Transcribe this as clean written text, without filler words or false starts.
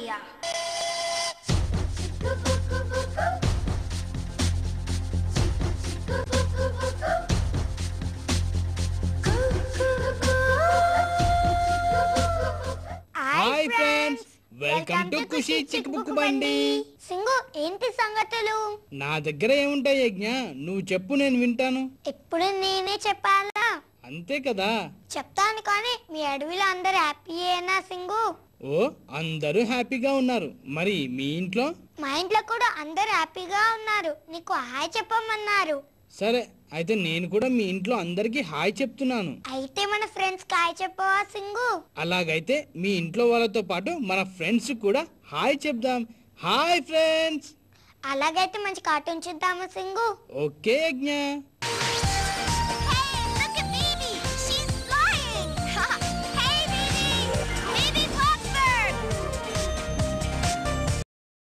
India. Hi friends, welcome to Khushi Chikkubukku Bandi. సింగు, ఏంటి సంగతులు? నా దగ్గర ఏముంటాయి యజ్ఞ, నువ్వు చెప్పు, నేను వింటాను. ఎప్పుడు నేనే చెప్పాలా? అంతే కదా. చెప్తాను, కానీ మీ అడవిలో అందరు హ్యాపీయేనా సింగు? ఓ, అందరూ హ్యాపీగా ఉన్నారు. మరి మీ ఇంట్లో? మా ఇంట్లో కూడా అందరు హ్యాపీగా ఉన్నారు. నీకు హాయ్ చెప్పమన్నారు. సరే, అయితే నేను కూడా మీ ఇంట్లో అందరికి హాయ్ చెప్తున్నాను. అయితే మన ఫ్రెండ్స్ హాయ్ చెప్పవా సింగు? అలాగైతే మీ ఇంట్లో వాళ్ళతో పాటు మన ఫ్రెండ్స్ కూడా హాయ్ చెప్దాం. Hi friends. అలాగైతే మంచి కార్టూన్ చూద్దాము సింగు. ఓకే యజ్ఞ.